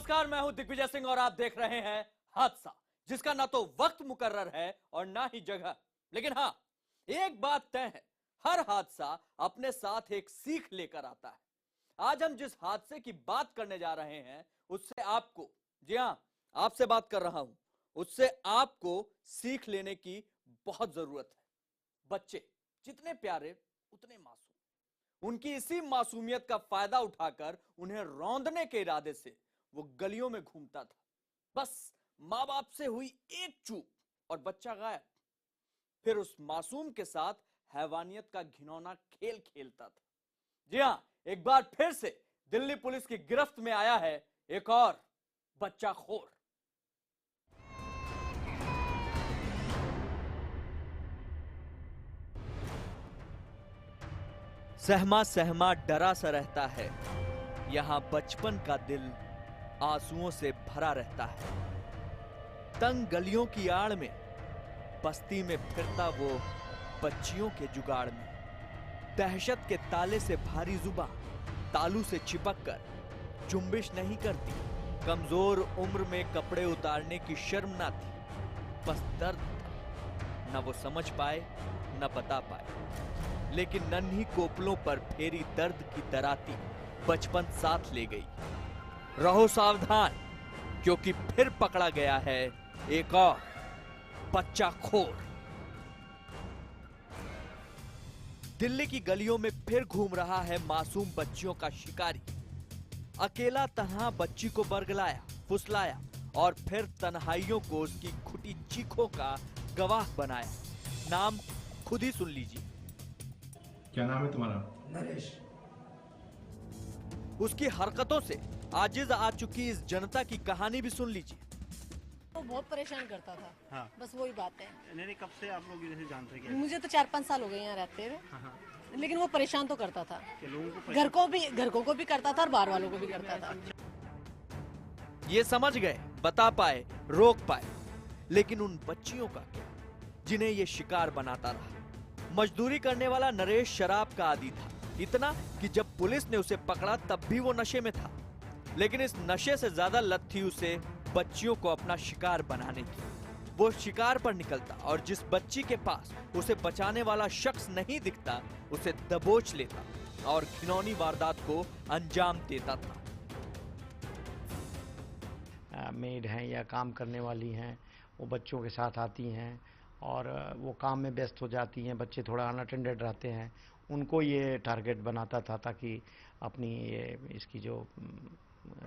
नमस्कार, मैं हूं दिग्विजय सिंह और आप देख रहे हैं हादसा, जिसका ना तो वक्त मुकर्रर है और ना ही जगह। लेकिन हां, एक बात तय है, हर हादसा अपने साथ एक सीख लेकर आता है। आज हम जिस हादसे की बात करने जा रहे हैं उससे आपको, जी हां, आपसे बात कर रहा हूं, उससे आपको सीख लेने की बहुत जरूरत है। बच्चे जितने प्यारे उतने मासूम, उनकी इसी मासूमियत का फायदा उठाकर उन्हें रौंदने के इरादे से वो गलियों में घूमता था। बस मां बाप से हुई एक चूक और बच्चा गायब। फिर उस मासूम के साथ हैवानियत का घिनौना खेल खेलता था। जी हां, एक बार फिर से दिल्ली पुलिस की गिरफ्त में आया है एक और बच्चा खोर। सहमा सहमा डरा सा रहता है, यहां बचपन का दिल आंसुओं से भरा रहता है। तंग गलियों की आड़ में बस्ती में फिरता वो बच्चियों के जुगाड़ में, दहशत के ताले से भारी जुबां तालू से चिपक कर जुम्बिश नहीं करती। कमजोर उम्र में कपड़े उतारने की शर्म ना थी, बस दर्द था, न वो समझ पाए न बता पाए। लेकिन नन्ही कोपलों पर फेरी दर्द की दराती बचपन साथ ले गई। रहो सावधान, क्योंकि फिर पकड़ा गया है एक और बच्चा खोर। दिल्ली की गलियों में फिर घूम रहा है मासूम बच्चियों का शिकारी। अकेला तन्हा बच्ची को बरगलाया, फुसलाया और फिर तन्हाइयों को उसकी खुटी चीखों का गवाह बनाया। नाम खुद ही सुन लीजिए। क्या नाम है तुम्हारा? नरेश। उसकी हरकतों से आजिज आ चुकी इस जनता की कहानी भी सुन लीजिए। वो बहुत परेशान करता था। हाँ। बस वही बात है। नहीं, कब से आप लोग इसे जानते हैं? मुझे तो 4-5 साल हो गए यहाँ रहते हुए। हाँ। लेकिन वो परेशान तो करता था, लोगों को घर को भी करता था और बाहर वालों को भी करता था। ये समझ गए, बता पाए, रोक पाए, लेकिन उन बच्चियों का क्या जिन्हें ये शिकार बनाता रहा। मजदूरी करने वाला नरेश शराब का आदी था, इतना कि जब पुलिस ने उसे पकड़ा तब भी वो नशे में था। लेकिन इस नशे से ज्यादा लत थी उसे बच्चियों को अपना शिकार बनाने की। वो शिकार पर निकलता और जिस बच्ची के पास उसे बचाने वाला शख्स नहीं दिखता उसे दबोच लेता और घिनौनी वारदात को अंजाम देता था। मेड हैं या काम करने वाली हैं, वो बच्चों के साथ आती हैं और वो काम में व्यस्त हो जाती हैं। बच्चे थोड़ा अनअटेंडेड रहते हैं, उनको ये टारगेट बनाता था ताकि अपनी ये इसकी जो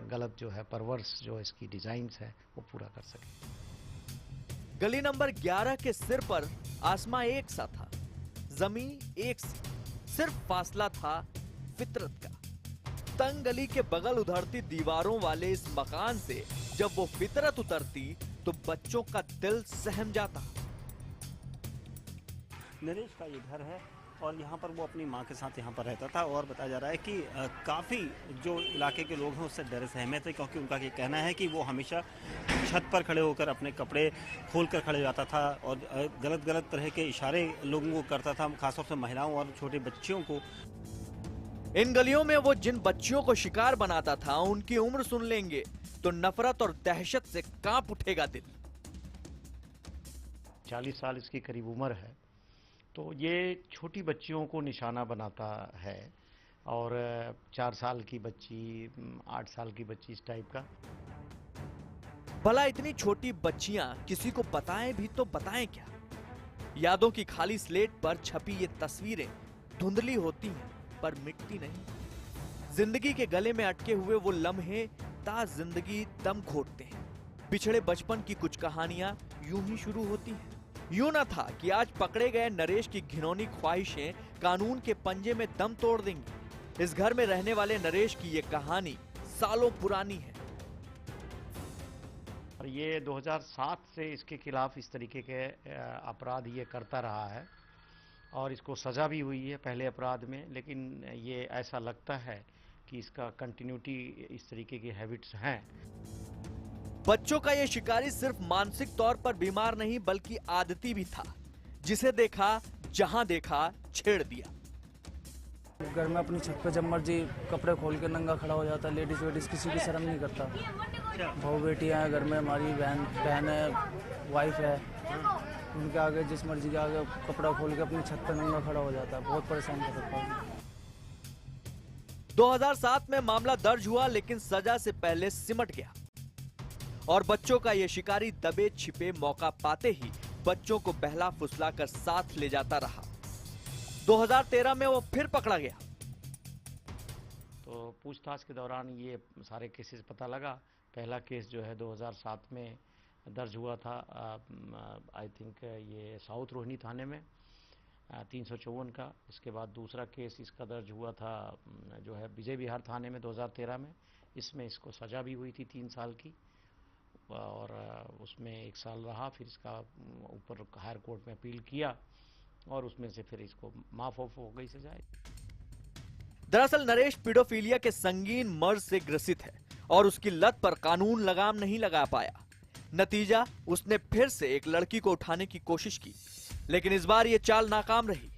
गलत जो है परवर्स जो इसकी डिजाइन्स है वो पूरा कर सके। गली नंबर 11 के सिर पर आसमां एक सा था, जमीन एक सी, सिर्फ फासला था फितरत का। तंग गली के बगल उधरती दीवारों वाले इस मकान से जब वो फितरत उतरती तो बच्चों का दिल सहम जाता। नरेश का ये घर है और यहाँ पर वो अपनी माँ के साथ यहाँ पर रहता था। और बताया जा रहा है कि काफ़ी जो इलाके के लोग हैं उससे डरे सहमे थे, क्योंकि उनका ये कहना है कि वो हमेशा छत पर खड़े होकर अपने कपड़े खोल कर खड़े जाता था और गलत तरह के इशारे लोगों को करता था, खासतौर से महिलाओं और छोटे बच्चियों को। इन गलियों में वो जिन बच्चियों को शिकार बनाता था उनकी उम्र सुन लेंगे तो नफरत और दहशत से कांप उठेगा दिल। 40 साल इसकी करीब उम्र है, तो ये छोटी बच्चियों को निशाना बनाता है और 4 साल की बच्ची, 8 साल की बच्ची, इस टाइप का। भला इतनी छोटी बच्चियां किसी को बताएं भी तो बताएं क्या। यादों की खाली स्लेट पर छपी ये तस्वीरें धुंधली होती हैं पर मिटती नहीं। जिंदगी के गले में अटके हुए वो लम्हे ता जिंदगी दम घोटते हैं। पिछड़े बचपन की कुछ कहानियां यूं ही शुरू होती हैं। यूं ना था कि आज पकड़े गए नरेश की घिनौनी ख्वाहिशें कानून के पंजे में दम तोड़ देंगी। इस घर में रहने वाले नरेश की ये कहानी सालों पुरानी है। और ये 2007 से इसके खिलाफ इस तरीके के अपराध ये करता रहा है और इसको सजा भी हुई है पहले अपराध में। लेकिन ये ऐसा लगता है कि इसका कंटिन्यूटी इस तरीके की हैबिट्स हैं। बच्चों का ये शिकारी सिर्फ मानसिक तौर पर बीमार नहीं बल्कि आदती भी था। जिसे देखा जहां देखा छेड़ दिया। घर में अपनी छत पे जब मर्जी कपड़े खोल के नंगा खड़ा हो जाता, लेडीज वेडीज किसी की शर्म नहीं करता। बहू बेटियाँ हैं घर में, हमारी बहन है, वाइफ है। उनके आगे जिस मर्जी के आगे कपड़ा खोल के अपनी छत पर नंगा खड़ा हो जाता है। बहुत परेशान कर रखा है। 2007 में मामला दर्ज हुआ, लेकिन सजा से पहले सिमट गया और बच्चों का ये शिकारी दबे छिपे मौका पाते ही बच्चों को बहला फुसला कर साथ ले जाता रहा। 2013 में वो फिर पकड़ा गया। तो पूछताछ के दौरान ये सारे केसेस पता लगा। पहला केस जो है 2007 में दर्ज हुआ था, आई थिंक ये साउथ रोहिणी थाने में 354 का। इसके बाद दूसरा केस इसका दर्ज हुआ था जो है विजय विहार थाने में 2013 में। इसमें इसको सज़ा भी हुई थी 3 साल की और उसमें 1 साल रहा। फिर इसका ऊपर हायर कोर्ट में अपील किया और उसमें से फिर इसको माफ ऑफ हो गई सजा। दरअसल नरेश पीडोफिलिया के संगीन मर्ज से ग्रसित है और उसकी लत पर कानून लगाम नहीं लगा पाया। नतीजा, उसने फिर से एक लड़की को उठाने की कोशिश की, लेकिन इस बार ये चाल नाकाम रही।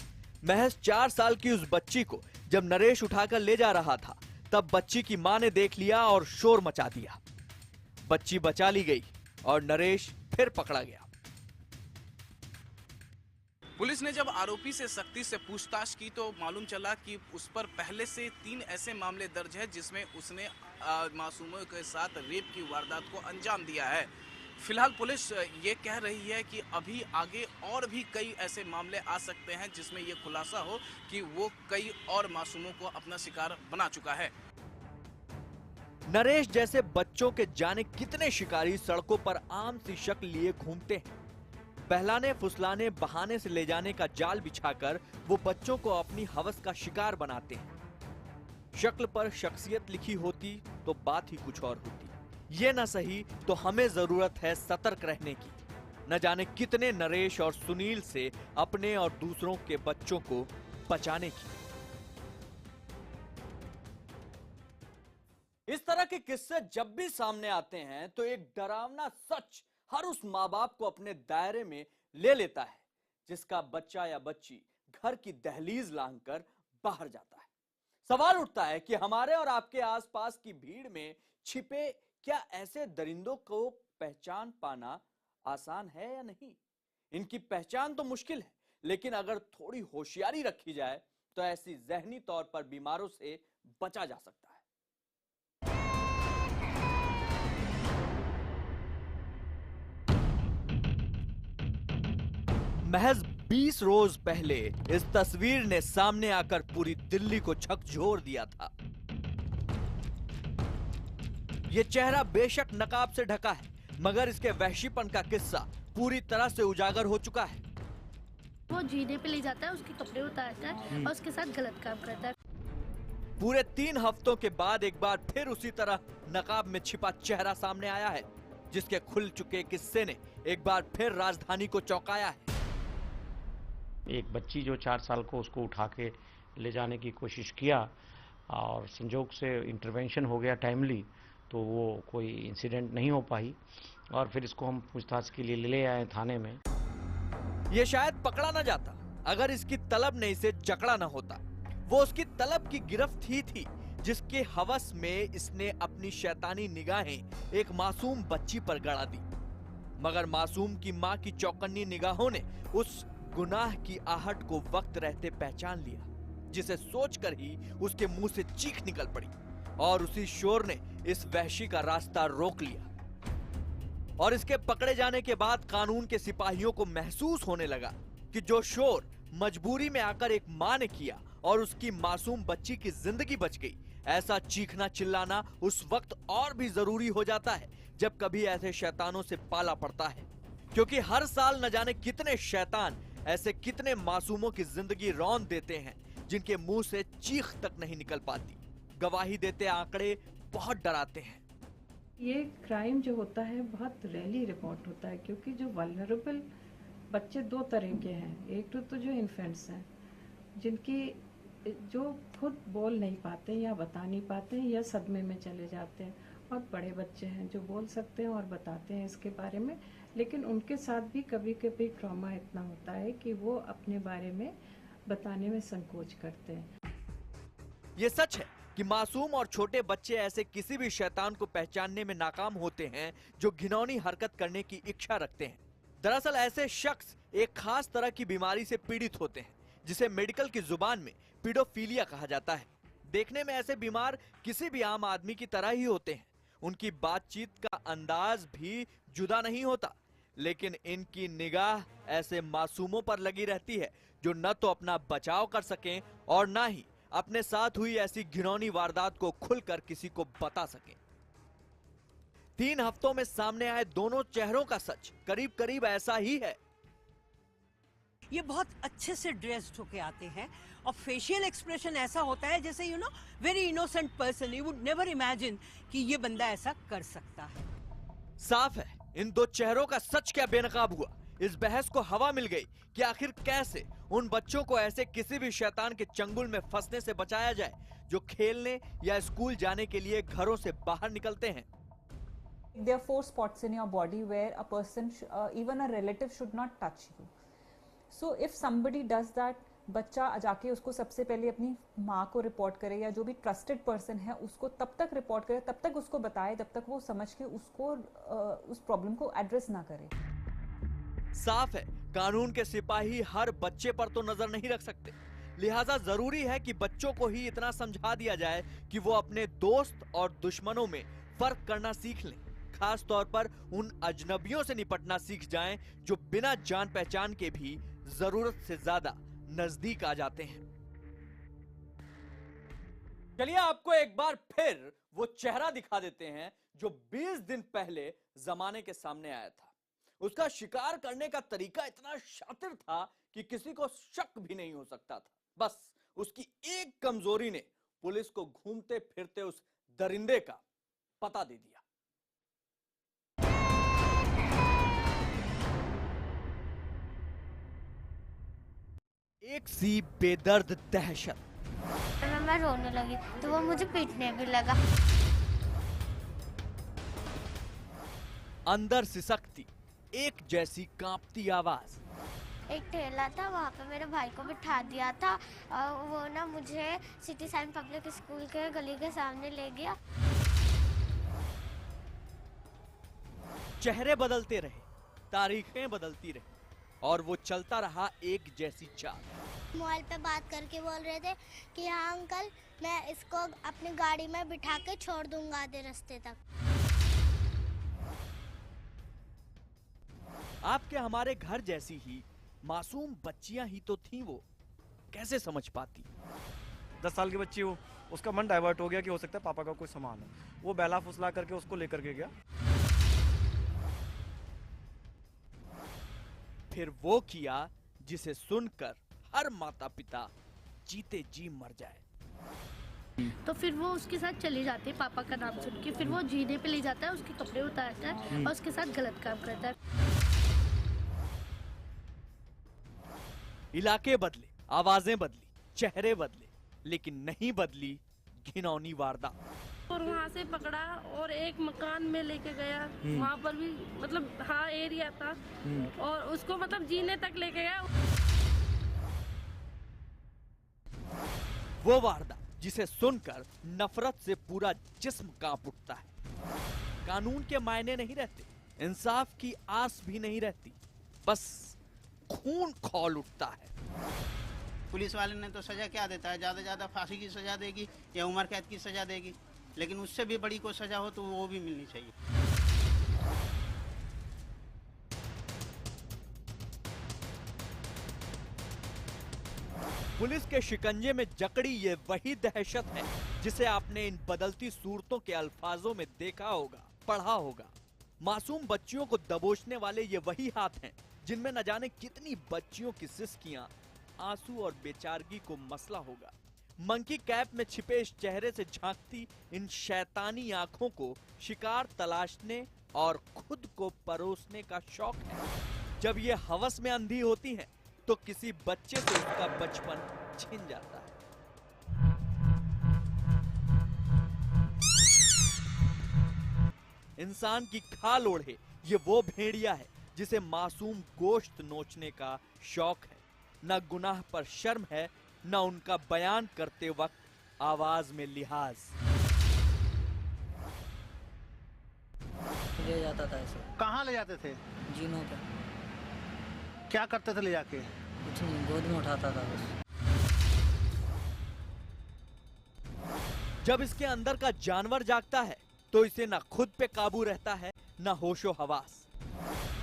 महज 4 साल की उस बच्ची को जब नरेश उठाकर ले जा रहा था, तब बच्ची की मां ने देख लिया और शोर मचा दिया। बच्ची बचा ली गई और नरेश फिर पकड़ा गया। पुलिस ने जब आरोपी से सख्ती से पूछताछ की तो मालूम चला कि उस पर पहले से 3 ऐसे मामले दर्ज हैं जिसमें उसने मासूमों के साथ रेप की वारदात को अंजाम दिया है। फिलहाल पुलिस ये कह रही है कि अभी आगे और भी कई ऐसे मामले आ सकते हैं जिसमें ये खुलासा हो कि वो कई और मासूमों को अपना शिकार बना चुका है। नरेश जैसे बच्चों के जाने कितने शिकारी सड़कों पर आम सी शक्ल लिए घूमते हैं। बहलाने फुसलाने बहाने से ले जाने का जाल बिछाकर वो बच्चों को अपनी हवस का शिकार बनाते हैं। शक्ल पर शख्सियत लिखी होती तो बात ही कुछ और होती। ये न सही तो हमें जरूरत है सतर्क रहने की। न जाने कितने नरेश और सुनील से अपने और दूसरों के बच्चों को बचाने की। इस तरह के किस्से जब भी सामने आते हैं तो एक डरावना सच हर उस माँ बाप को अपने दायरे में ले लेता है जिसका बच्चा या बच्ची घर की दहलीज लांघकर बाहर जाता है। सवाल उठता है कि हमारे और आपके आसपास की भीड़ में छिपे क्या ऐसे दरिंदों को पहचान पाना आसान है या नहीं। इनकी पहचान तो मुश्किल है, लेकिन अगर थोड़ी होशियारी रखी जाए तो ऐसी जहनी तौर पर बीमारों से बचा जा सकता है। महज 20 रोज पहले इस तस्वीर ने सामने आकर पूरी दिल्ली को झकझोर दिया था। ये चेहरा बेशक नकाब से ढका है, मगर इसके वहशीपन का किस्सा पूरी तरह से उजागर हो चुका है। वो जीने पे ले जाता है, उसके कपड़े उतारता है और उसके साथ गलत काम करता है। पूरे 3 हफ्तों के बाद एक बार फिर उसी तरह नकाब में छिपा चेहरा सामने आया है, जिसके खुल चुके किस्से ने एक बार फिर राजधानी को चौंकाया है। एक बच्ची जो 4 साल को उसको उठा के ले जाने की कोशिश किया और संजोग से इंटरवेंशन हो गया टाइमली, तो वो कोई इंसिडेंट नहीं हो पाई और फिर इसको हम पूछताछ के लिए ले आए थाने में। ये शायद पकड़ा ना जाता अगर इसकी तलब ने इसे जकड़ा ना होता। वो उसकी तलब की गिरफ्त ही थी जिसके हवस में इसने अपनी शैतानी निगाहें एक मासूम बच्ची पर गड़ा दी। मगर मासूम की मां की चौकन्नी निगाहों ने उस गुनाह की आहट को वक्त रहते पहचान लिया, जिसे सोचकर ही उसके मुंह से चीख निकल पड़ी और उसी शोर ने इस वहशी का रास्ता रोक लिया। और इसके पकड़े जाने के बाद कानून के सिपाहियों को महसूस होने लगा कि जो शोर मजबूरी में आकर एक मां ने किया और उसकी मासूम बच्ची की जिंदगी बच गई, ऐसा चीखना चिल्लाना उस वक्त और भी जरूरी हो जाता है जब कभी ऐसे शैतानों से पाला पड़ता है। क्योंकि हर साल न जाने कितने शैतान ऐसे कितने मासूमों की जिंदगी रौंद देते हैं जिनके मुंह से चीख तक नहीं निकल पाती। गवाही देते आंकड़े बहुत डराते हैं। ये क्राइम जो होता है बहुत रेयरली रिपोर्ट होता है, क्योंकि जो वल्नरेबल बच्चे 2 तरह के हैं। एक तो जो इन्फेंट्स हैं जिनकी जो खुद बोल नहीं पाते या बता नहीं पाते या सदमे में चले जाते हैं, और बड़े बच्चे हैं जो बोल सकते हैं और बताते हैं इसके बारे में, लेकिन उनके साथ भी कभी कभी ट्रॉमा इतना होता है कि वो अपने बारे में बताने में संकोच करते हैं। ये सच है कि मासूम और छोटे बच्चे ऐसे किसी भी शैतान को पहचानने में नाकाम होते हैं जो घिनौनी हरकत करने की इच्छा रखते हैं। दरअसल ऐसे शख्स एक खास तरह की बीमारी से पीड़ित होते हैं जिसे मेडिकल की जुबान में पीडोफीलिया कहा जाता है। देखने में ऐसे बीमार किसी भी आम आदमी की तरह ही होते हैं। उनकी बातचीत का अंदाज भी जुदा नहीं होता, लेकिन इनकी निगाह ऐसे मासूमों पर लगी रहती है जो न तो अपना बचाव कर सकें और न ही अपने साथ हुई ऐसी घिनौनी वारदात को खुलकर किसी को बता सकें। 3 हफ्तों में सामने आए दोनों चेहरों का सच करीब करीब ऐसा ही है। ये बहुत अच्छे से ड्रेस्ड होके आते हैं और फेशियल एक्सप्रेशन ऐसा होता है जैसे very innocent person, you would never imagine कि ये बंदा ऐसा कर सकता है। साफ है इन दो चेहरों का सच क्या बेनकाब हुआ। इस बहस को हवा मिल गई कि आखिर कैसे उन बच्चों को ऐसे किसी भी शैतान के चंगुल में फंसने से बचाया जाए जो खेलने या स्कूल जाने के लिए घरों से बाहर निकलते हैं। There are 4 spots in your body where a person, even a relative, should not touch you. So if somebody does that, बच्चा जाके उसको सबसे पहले अपनी माँ को रिपोर्ट करे या जो भी ट्रस्टेड पर्सन है उसको तब तक रिपोर्ट करे, तब तक उसको बताए, तब तक वो समझ के उसको उस प्रॉब्लम को एड्रेस ना करे। साफ है कानून के सिपाही हर बच्चे पर तो नजर नहीं रख सकते, लिहाजा जरूरी है कि बच्चों को ही इतना समझा दिया जाए कि वो अपने दोस्त और दुश्मनों में फर्क करना सीख लें। खास तौर पर उन अजनबियों से निपटना सीख जाएं जो बिना जान पहचान के भी जरूरत से ज्यादा नजदीक आ जाते हैं। चलिए आपको एक बार फिर वो चेहरा दिखा देते हैं जो 20 दिन पहले जमाने के सामने आया था। उसका शिकार करने का तरीका इतना शातिर था कि किसी को शक भी नहीं हो सकता था। बस उसकी एक कमजोरी ने पुलिस को घूमते फिरते उस दरिंदे का पता दे दिया। एक सी बेदर्द दहशत। मैं रोने लगी तो वो मुझे पीटने भी लगा। अंदर सिसकती एक जैसी कांपती आवाज। एक ठेला था, वहाँ पे मेरे भाई को बिठा दिया था और वो ना मुझे सिटी साइन पब्लिक स्कूल के गली के सामने ले गया। चेहरे बदलते रहे, तारीखें बदलती रही और वो चलता रहा एक जैसी चाल। मोबाइल पे बात करके बोल रहे थे कि हाँ अंकल, मैं इसको अपनी गाड़ी में बिठा के छोड़ दूंगा आधे रास्ते तक। आपके हमारे घर जैसी ही मासूम बच्चियां ही तो थीं। वो कैसे समझ पाती? 10 साल की बच्ची हो, उसका मन डाइवर्ट हो गया कि हो सकता है पापा का कोई सामान है, वो बहला फुसला करके उसको लेकर के गया। फिर वो किया जिसे सुनकर हर माता पिता जीते जी मर जाए। तो फिर वो उसके साथ चले जाते हैं पापा का नाम सुन के। फिर वो जीने पे ले जाता है, उसके कपड़े उतारता है और उसके साथ गलत काम करता है। इलाके बदले, आवाजें बदली, चेहरे बदले, लेकिन नहीं बदली घिनौनी वारदात। और वहाँ से पकड़ा और एक मकान में लेके गया। वहाँ पर भी मतलब हाँ एरिया था और उसको मतलब जीने तक लेके गया। वो वारदात जिसे सुनकर नफरत से पूरा जिस्म कांप उठता है। कानून के मायने नहीं रहते, इंसाफ की आस भी नहीं रहती, बस खून खौल उठता है। पुलिस वाले ने तो सजा क्या देता है, ज्यादा से ज्यादा फांसी की सजा देगी या उम्र कैद की सजा देगी, लेकिन उससे भी बड़ी कोई सजा हो तो वो भी मिलनी चाहिए। पुलिस के शिकंजे में जकड़ी ये वही दहशत है जिसे आपने इन बदलती सूरतों के अल्फाजों में देखा होगा, पढ़ा होगा। मासूम बच्चियों को दबोचने वाले ये वही हाथ हैं जिनमें न जाने कितनी बच्चियों की सिसकियां, आंसू और बेचारगी को मसला होगा। मंकी कैप में छिपे इस चेहरे से झांकती इन शैतानी आंखों को शिकार तलाशने और खुद को परोसने का शौक है। जब ये हवस में अंधी होती हैं, तो किसी बच्चे से उसका बचपन छिन जाता है। इंसान की खाल ओढ़े ये वो भेड़िया है जिसे मासूम गोश्त नोचने का शौक है। न गुनाह पर शर्म है, न उनका बयान करते वक्त आवाज में लिहाज। ले जाता था ऐसे। कहाँ ले जाते थे? जीनों पे। क्या करते थे ले जाके? कुछ नहीं, गोद में उठाता था बस। जब इसके अंदर का जानवर जागता है तो इसे ना खुद पे काबू रहता है ना होशो हवास।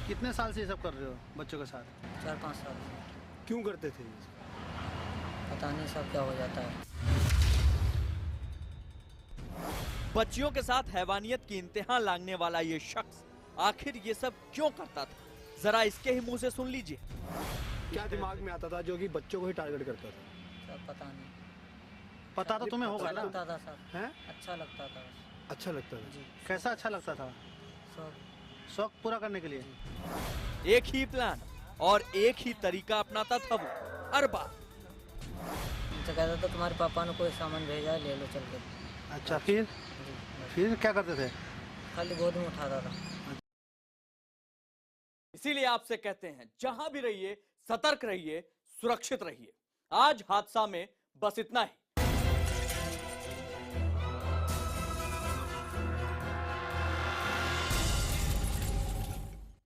कितने साल से ये सब कर रहे हो बच्चों के साथ? 4-5 साल। क्यों करते थे? पता नहीं सब क्या हो जाता है। बच्चियों के साथ हैवानियत की इंतहा लांघने वाला ये शख्स आखिर ये सब क्यों करता था, जरा इसके ही मुंह से सुन लीजिए। क्या दिमाग में आता था जो कि बच्चों को ही टारगेट करता था? सर पता नहीं। पता तो तुम्हें होगा ना? लगता था सर। हैं? अच्छा लगता था। अच्छा लगता था? कैसा अच्छा लगता था? शौक पूरा करने के लिए? एक ही प्लान और एक ही तरीका अपनाता था वो हर बार। तो कहता था तुम्हारे पापा ने कोई सामान भेजा है, ले लो चल के। अच्छा, फिर क्या करते थे? खाली गोद में उठाता था। इसीलिए आपसे कहते हैं जहां भी रहिए सतर्क रहिए, सुरक्षित रहिए। आज हादसा में बस इतना ही।